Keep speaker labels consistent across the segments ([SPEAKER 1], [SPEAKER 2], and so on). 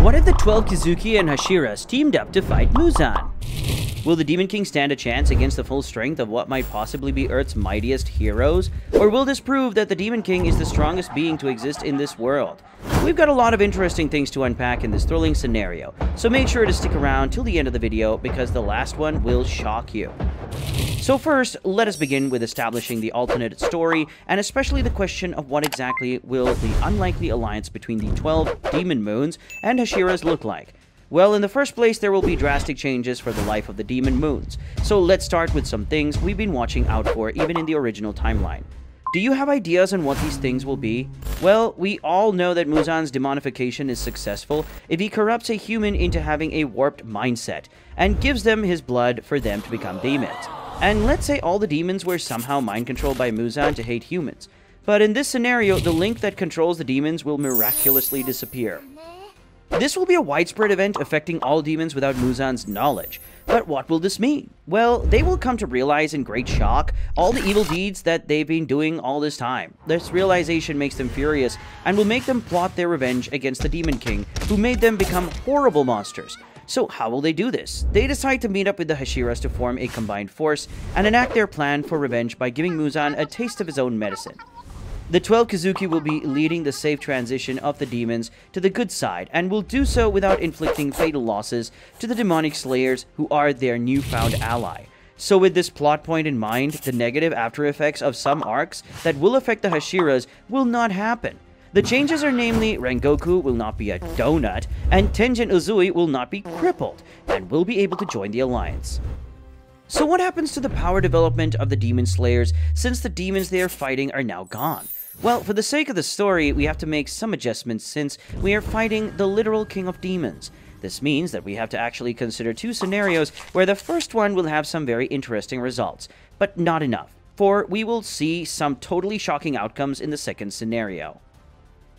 [SPEAKER 1] What if the 12 Kizuki and Hashiras teamed up to fight MUZAN? Will the Demon King stand a chance against the full strength of what might possibly be Earth's mightiest heroes? Or will this prove that the Demon King is the strongest being to exist in this world? We've got a lot of interesting things to unpack in this thrilling scenario, so make sure to stick around till the end of the video because the last one will shock you. So first, let us begin with establishing the alternate story, and especially the question of what exactly will the unlikely alliance between the 12 Demon Moons and Hashiras look like. Well, in the first place, there will be drastic changes for the life of the Demon Moons. So let's start with some things we've been watching out for even in the original timeline. Do you have ideas on what these things will be? Well, we all know that MUZAN's demonification is successful if he corrupts a human into having a warped mindset, and gives them his blood for them to become demons. And let's say all the demons were somehow mind-controlled by MUZAN to hate humans. But in this scenario, the link that controls the demons will miraculously disappear. This will be a widespread event affecting all demons without MUZAN's knowledge. But what will this mean? Well, they will come to realize in great shock all the evil deeds that they've been doing all this time. This realization makes them furious and will make them plot their revenge against the Demon King, who made them become horrible monsters. So how will they do this? They decide to meet up with the Hashiras to form a combined force and enact their plan for revenge by giving MUZAN a taste of his own medicine. The 12 Kizuki will be leading the safe transition of the demons to the good side, and will do so without inflicting fatal losses to the demonic slayers who are their newfound ally. So with this plot point in mind, the negative after effects of some arcs that will affect the Hashiras will not happen. The changes are namely, Rengoku will not be a donut, and Tenjin Uzui will not be crippled, and will be able to join the alliance. So what happens to the power development of the Demon Slayers since the demons they are fighting are now gone? Well, for the sake of the story, we have to make some adjustments since we are fighting the literal King of Demons. This means that we have to actually consider two scenarios where the first one will have some very interesting results, but not enough, for we will see some totally shocking outcomes in the second scenario.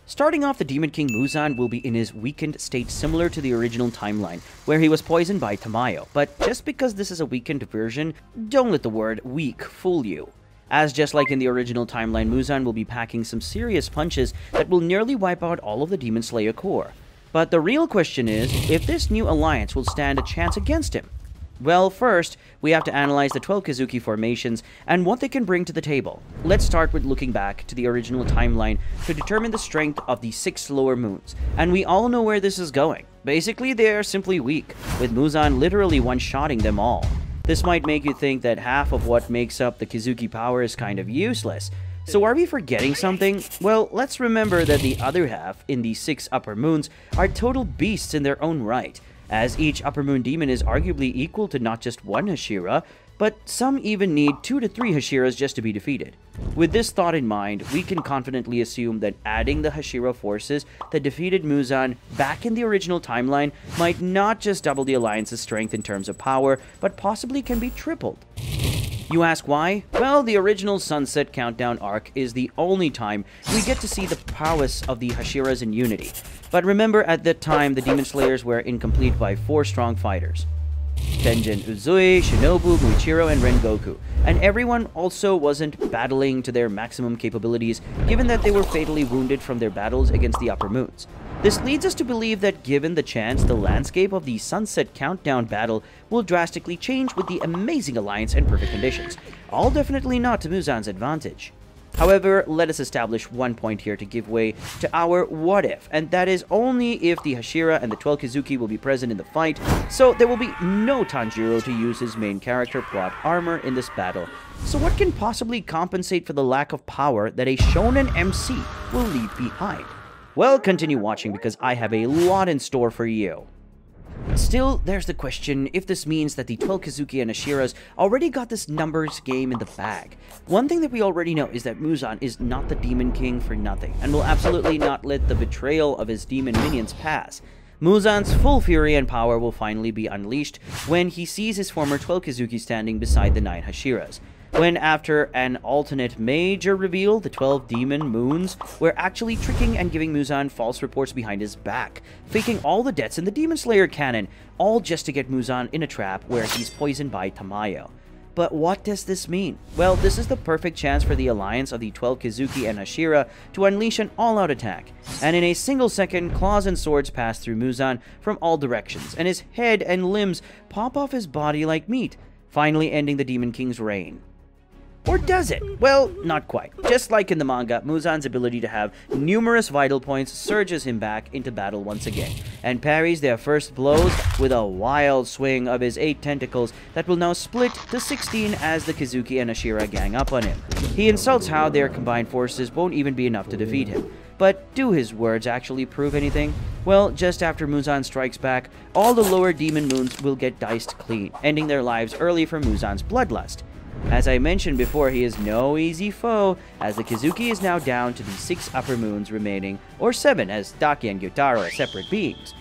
[SPEAKER 1] Starting off, the Demon King MUZAN will be in his weakened state similar to the original timeline, where he was poisoned by Tamayo, but just because this is a weakened version, don't let the word weak fool you. As just like in the original timeline, MUZAN will be packing some serious punches that will nearly wipe out all of the Demon Slayer core. But the real question is, if this new alliance will stand a chance against him. Well, first, we have to analyze the 12 Kizuki formations and what they can bring to the table. Let's start with looking back to the original timeline to determine the strength of the 6 lower moons, and we all know where this is going. Basically, they are simply weak, with MUZAN literally one-shotting them all. This might make you think that half of what makes up the Kizuki power is kind of useless. So are we forgetting something? Well, let's remember that the other half, in the 6 upper moons, are total beasts in their own right, as each upper moon demon is arguably equal to not just one Hashira, but some even need 2 to 3 Hashiras just to be defeated. With this thought in mind, we can confidently assume that adding the Hashira forces that defeated MUZAN back in the original timeline might not just double the alliance's strength in terms of power, but possibly can be tripled. You ask why? Well, the original Sunset Countdown arc is the only time we get to see the prowess of the Hashiras in unity. But remember, at that time, the Demon Slayers were incomplete by 4 strong fighters: Tenjin Uzui, Shinobu, Muichiro, and Rengoku. And everyone also wasn't battling to their maximum capabilities, given that they were fatally wounded from their battles against the upper moons. This leads us to believe that given the chance, the landscape of the Sunset Countdown battle will drastically change with the amazing alliance and perfect conditions, all definitely not to MUZAN's advantage. However, let us establish one point here to give way to our what if, and that is only if the Hashira and the 12 Kizuki will be present in the fight, so there will be no Tanjiro to use his main character plot armor in this battle. So what can possibly compensate for the lack of power that a shonen MC will leave behind? Well, continue watching because I have a lot in store for you. Still, there's the question if this means that the 12 Kizuki and Hashiras already got this numbers game in the bag. One thing that we already know is that MUZAN is not the Demon King for nothing, and will absolutely not let the betrayal of his demon minions pass. MUZAN's full fury and power will finally be unleashed when he sees his former 12 Kizuki standing beside the 9 Hashiras. When, after an alternate major reveal, the 12 Demon Moons were actually tricking and giving MUZAN false reports behind his back, faking all the deaths in the Demon Slayer canon, all just to get MUZAN in a trap where he's poisoned by Tamayo. But what does this mean? Well, this is the perfect chance for the alliance of the 12 Kizuki and Hashira to unleash an all-out attack. And in a single second, claws and swords pass through MUZAN from all directions, and his head and limbs pop off his body like meat, finally ending the Demon King's reign. Or does it? Well, not quite. Just like in the manga, MUZAN's ability to have numerous vital points surges him back into battle once again, and parries their first blows with a wild swing of his 8 tentacles that will now split to 16 as the Kizuki and Hashira gang up on him. He insults how their combined forces won't even be enough to defeat him. But do his words actually prove anything? Well, just after MUZAN strikes back, all the lower demon moons will get diced clean, ending their lives early for MUZAN's bloodlust. As I mentioned before, he is no easy foe, as the Kizuki is now down to the 6 upper moons remaining, or 7 as Daki and Gyutaro are separate beings.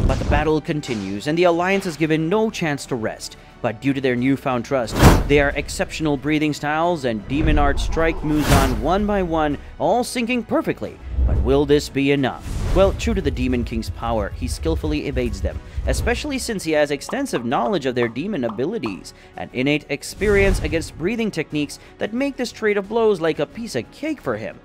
[SPEAKER 1] But the battle continues, and the Alliance is given no chance to rest. But due to their newfound trust, their exceptional breathing styles and demon art strike MUZAN one by one, all syncing perfectly. But will this be enough? Well, true to the Demon King's power, he skillfully evades them, especially since he has extensive knowledge of their demon abilities and innate experience against breathing techniques that make this trade of blows like a piece of cake for him.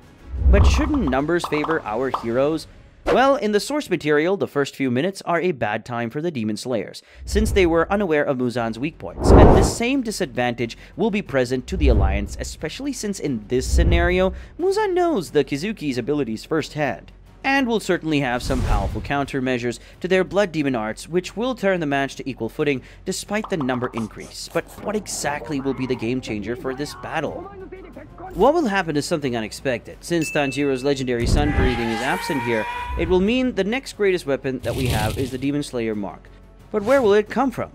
[SPEAKER 1] But shouldn't numbers favor our heroes? Well, in the source material, the first few minutes are a bad time for the Demon Slayers, since they were unaware of MUZAN's weak points, and this same disadvantage will be present to the Alliance, especially since in this scenario, MUZAN knows the Kizuki's abilities firsthand, and will certainly have some powerful countermeasures to their blood demon arts, which will turn the match to equal footing despite the number increase. But what exactly will be the game changer for this battle? What will happen is something unexpected. Since Tanjiro's legendary sun breathing is absent here, it will mean the next greatest weapon that we have is the Demon Slayer mark. But where will it come from?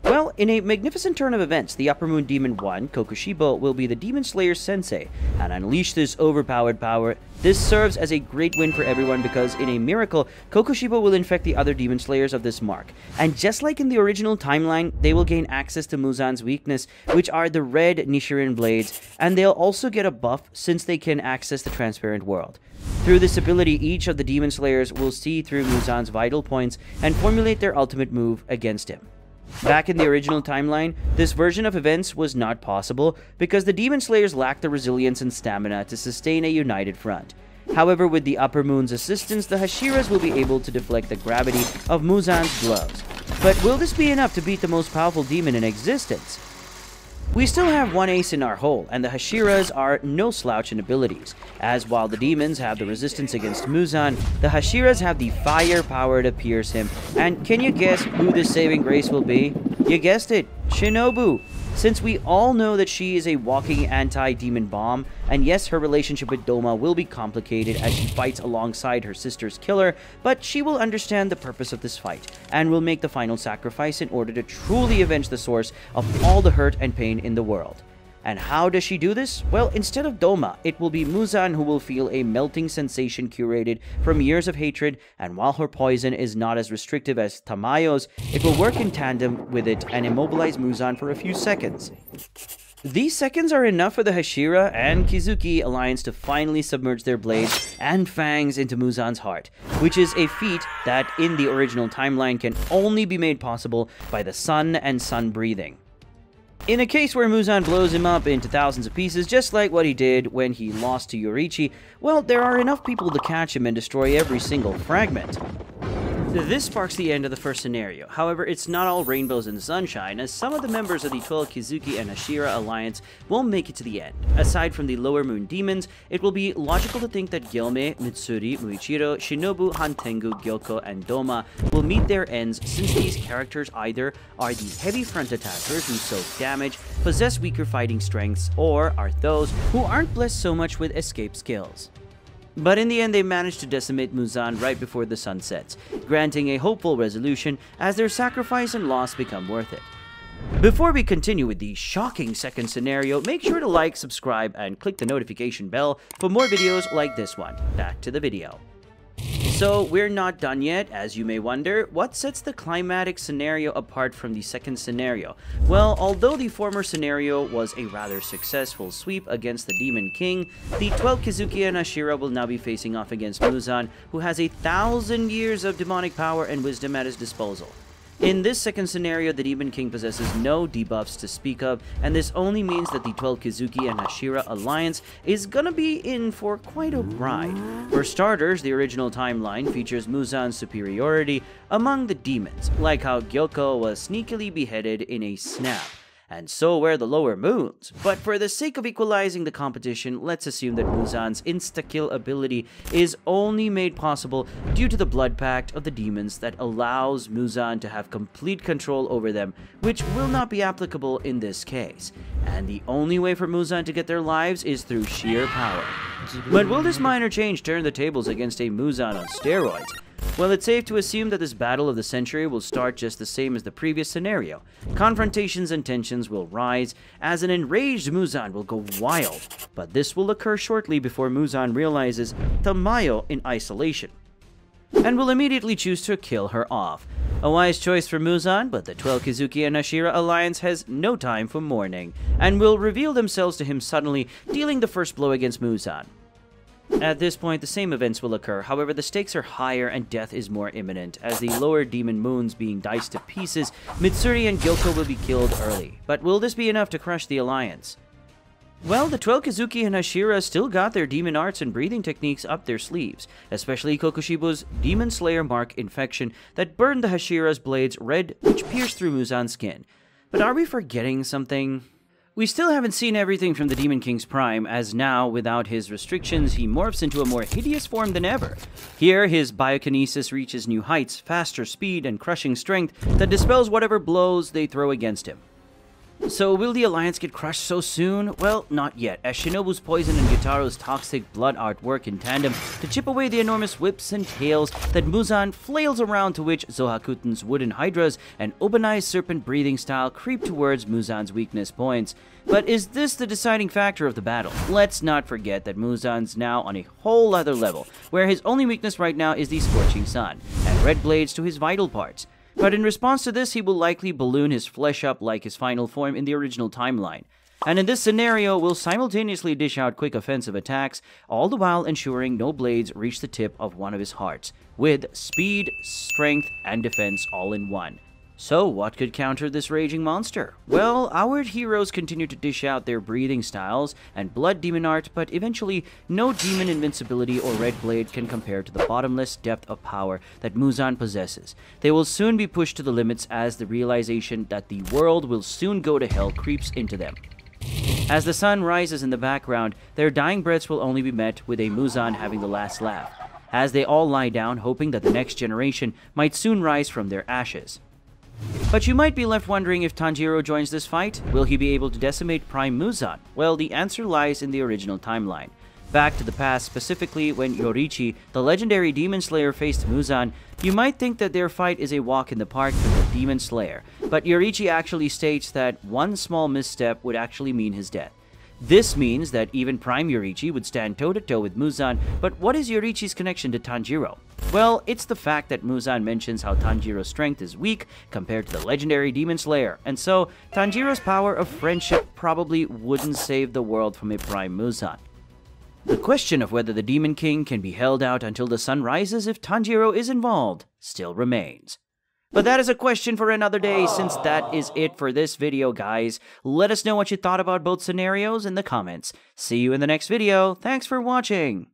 [SPEAKER 1] Well, in a magnificent turn of events, the Upper Moon Demon 1, Kokushibo, will be the Demon Slayer sensei, and unleash this overpowered power. This serves as a great win for everyone because, in a miracle, Kokushibo will infect the other Demon Slayers of this mark. And just like in the original timeline, they will gain access to MUZAN's weakness, which are the red Nichiren blades, and they'll also get a buff since they can access the transparent world. Through this ability, each of the Demon Slayers will see through MUZAN's vital points and formulate their ultimate move against him. Back in the original timeline, this version of events was not possible because the Demon Slayers lacked the resilience and stamina to sustain a united front. However, with the Upper Moon's assistance, the Hashiras will be able to deflect the gravity of MUZAN's blows. But will this be enough to beat the most powerful demon in existence? We still have one ace in our hole, and the Hashiras are no slouch in abilities, as while the demons have the resistance against MUZAN, the Hashiras have the firepower to pierce him. And can you guess who this saving grace will be? You guessed it, Shinobu! Since we all know that she is a walking anti-demon bomb, and yes, her relationship with Doma will be complicated as she fights alongside her sister's killer, but she will understand the purpose of this fight, and will make the final sacrifice in order to truly avenge the source of all the hurt and pain in the world. And how does she do this? Well, instead of Doma, it will be MUZAN who will feel a melting sensation curated from years of hatred, and while her poison is not as restrictive as Tamayo's, it will work in tandem with it and immobilize MUZAN for a few seconds. These seconds are enough for the Hashira and Kizuki alliance to finally submerge their blades and fangs into MUZAN's heart, which is a feat that in the original timeline can only be made possible by the sun and sun breathing. In a case where MUZAN blows him up into thousands of pieces, just like what he did when he lost to Yoriichi, well, there are enough people to catch him and destroy every single fragment. This sparks the end of the first scenario. However, it's not all rainbows and sunshine, as some of the members of the 12 Kizuki and Hashira alliance won't make it to the end. Aside from the lower moon demons, it will be logical to think that Gyome, Mitsuri, Muichiro, Shinobu, Hantengu, Gyoko, and Doma will meet their ends, since these characters either are the heavy front attackers who soak damage, possess weaker fighting strengths, or are those who aren't blessed so much with escape skills. But in the end, they managed to decimate MUZAN right before the sun sets, granting a hopeful resolution as their sacrifice and loss become worth it. Before we continue with the shocking second scenario, make sure to like, subscribe, and click the notification bell for more videos like this one. Back to the video. So, we're not done yet, as you may wonder. What sets the climatic scenario apart from the second scenario? Well, although the former scenario was a rather successful sweep against the Demon King, the 12 Kizuki and Hashira will now be facing off against MUZAN, who has 1,000 years of demonic power and wisdom at his disposal. In this second scenario, the Demon King possesses no debuffs to speak of, and this only means that the 12 Kizuki and Hashira alliance is gonna be in for quite a ride. For starters, the original timeline features Muzan's superiority among the demons, like how Gyoko was sneakily beheaded in a snap. And so were the lower moons. But for the sake of equalizing the competition, let's assume that Muzan's insta-kill ability is only made possible due to the blood pact of the demons that allows Muzan to have complete control over them, which will not be applicable in this case. And the only way for Muzan to get their lives is through sheer power. But will this minor change turn the tables against a Muzan on steroids? Well, it's safe to assume that this battle of the century will start just the same as the previous scenario. Confrontations and tensions will rise, as an enraged Muzan will go wild, but this will occur shortly before Muzan realizes Tamayo in isolation, and will immediately choose to kill her off. A wise choice for Muzan, but the 12 Kizuki and Hashira alliance has no time for mourning, and will reveal themselves to him suddenly, dealing the first blow against Muzan. At this point, the same events will occur, however the stakes are higher and death is more imminent, as the lower demon moons being diced to pieces, Mitsuri and Gyoko will be killed early. But will this be enough to crush the alliance? Well, the 12 Kizuki and Hashira still got their demon arts and breathing techniques up their sleeves, especially Kokushibo's Demon Slayer Mark infection that burned the Hashira's blades red, which pierced through Muzan's skin. But are we forgetting something? We still haven't seen everything from the Demon King's prime, as now, without his restrictions, he morphs into a more hideous form than ever. Here, his biokinesis reaches new heights, faster speed, and crushing strength that dispels whatever blows they throw against him. So will the alliance get crushed so soon? Well, not yet, as Shinobu's poison and Gyutaro's toxic blood art work in tandem to chip away the enormous whips and tails that Muzan flails around, to which Zohakuten's wooden hydras and Obanai's serpent breathing style creep towards Muzan's weakness points. But is this the deciding factor of the battle? Let's not forget that Muzan's now on a whole other level, where his only weakness right now is the scorching sun, and red blades to his vital parts. But in response to this, he will likely balloon his flesh up like his final form in the original timeline. And in this scenario, will simultaneously dish out quick offensive attacks, all the while ensuring no blades reach the tip of one of his hearts, with speed, strength, and defense all in one. So what could counter this raging monster? Well, our heroes continue to dish out their breathing styles and blood demon art, but eventually no demon invincibility or red blade can compare to the bottomless depth of power that Muzan possesses. They will soon be pushed to the limits as the realization that the world will soon go to hell creeps into them. As the sun rises in the background, their dying breaths will only be met with a Muzan having the last laugh, as they all lie down hoping that the next generation might soon rise from their ashes. But you might be left wondering if Tanjiro joins this fight. Will he be able to decimate Prime Muzan? Well, the answer lies in the original timeline. Back to the past, specifically when Yoriichi, the legendary Demon Slayer, faced Muzan, you might think that their fight is a walk in the park for the Demon Slayer, but Yoriichi actually states that one small misstep would actually mean his death. This means that even Prime Yoriichi would stand toe-to-toe with Muzan, but what is Yoriichi's connection to Tanjiro? Well, it's the fact that Muzan mentions how Tanjiro's strength is weak compared to the legendary Demon Slayer, and so Tanjiro's power of friendship probably wouldn't save the world from a Prime Muzan. The question of whether the Demon King can be held out until the sun rises if Tanjiro is involved still remains. But that is a question for another day, since that is it for this video, guys. Let us know what you thought about both scenarios in the comments. See you in the next video. Thanks for watching.